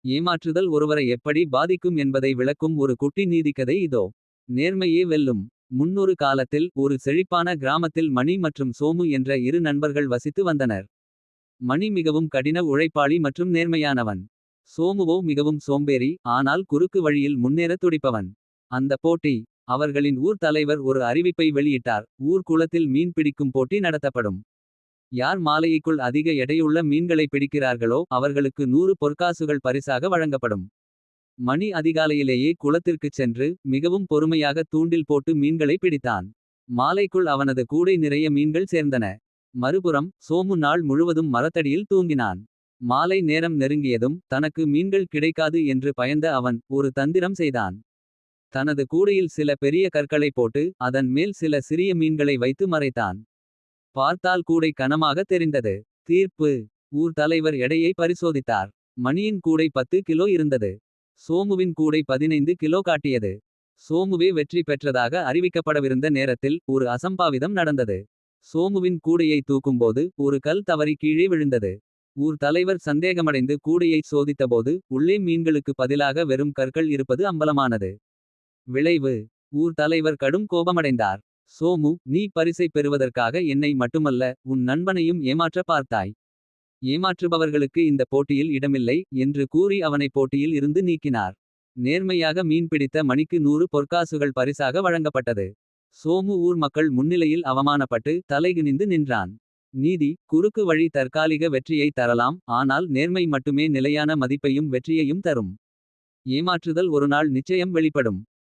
ஏமாற்றுதல் ஒருவரை எப்படி பாதிக்கும் என்பதை விளக்கும் ஒரு குட்டி நீதிக்கதை இதோ. நேர்மையே வெல்லும். முன்னொரு காலத்தில் ஒரு செழிப்பான கிராமத்தில் மணி மற்றும் சோமு என்ற இரு நண்பர்கள் வசித்து வந்தனர். மணி மிகவும் கடின உழைப்பாளி மற்றும் நேர்மையானவன். சோமுவோ மிகவும் சோம்பேறி ஆனால் குறுக்கு வழியில் முன்னேற துடிப்பவன். அந்த போட்டி. அவர்களின் ஊர் தலைவர் ஒரு அறிவிப்பை வெளியிட்டார். ஊர் குளத்தில் மீன் பிடிக்கும் போட்டி நடத்தப்படும். யார் மாலைக்குள் அதிக எடையுள்ள மீன்களை பிடிக்கிறார்களோ அவர்களுக்கு 100 பொற்காசுகள் பரிசாக வழங்கப்படும். மணி அதிகாலையிலேயே குளத்திற்குச் சென்று மிகவும் பொறுமையாக தூண்டில் போட்டு மீன்களை பிடித்தான். மாலைக்குள் அவனது கூடை நிறைய மீன்கள் சேர்ந்தன. மறுபுறம் சோமு நாள் முழுவதும் மரத்தடியில் தூங்கினான். மாலை நேரம் நெருங்கியதும் தனக்கு மீன்கள் கிடைக்காது என்று பயந்த அவன் ஒரு தந்திரம் செய்தான். தனது கூடையில் சில பெரிய கற்களை போட்டு அதன் மேல் சில சிறிய மீன்களை வைத்து மறைத்தான். பார்த்தால் கூடை கனமாக தெரிந்தது. தீர்ப்பு. ஊர் தலைவர் எடையை பரிசோதித்தார். மணியின் கூடை 10 கிலோ இருந்தது. சோமுவின் கூடை 15 கிலோ காட்டியது. சோமுவே வெற்றி பெற்றதாக அறிவிக்கப்படவிருந்த நேரத்தில் ஒரு அசம்பாவிதம் நடந்தது. சோமுவின் கூடையை தூக்கும்போது ஒரு கல் தவறி கீழே விழுந்தது. ஊர் தலைவர் சந்தேகமடைந்து கூடையை சோதித்தபோது உள்ளே மீன்களுக்கு பதிலாக வெறும் கற்கள் இருப்பது அம்பலமானது. விளைவு. ஊர் தலைவர் கடும் கோபமடைந்தார். சோமு, நீ பரிசை பெறுவதற்காக என்னை மட்டுமல்ல உன் நண்பனையும் ஏமாற்ற பார்த்தாய். ஏமாற்றுபவர்களுக்கு இந்த போட்டியில் இடமில்லை என்று கூறி அவனை போட்டியில் இருந்து நீக்கினார். நேர்மையாக மீன் பிடித்த மணிக்கு 100 பொற்காசுகள் பரிசாக வழங்கப்பட்டது. சோமு ஊர் மக்கள் முன்னிலையில் அவமானப்பட்டு தலைகுனிந்து நின்றான். நீதி. குறுக்கு வழி தற்காலிக வெற்றியை தரலாம் ஆனால் நேர்மை மட்டுமே நிலையான மதிப்பையும் வெற்றியையும் தரும். ஏமாற்றுதல் ஒரு நாள் நிச்சயம் வெளிப்படும்.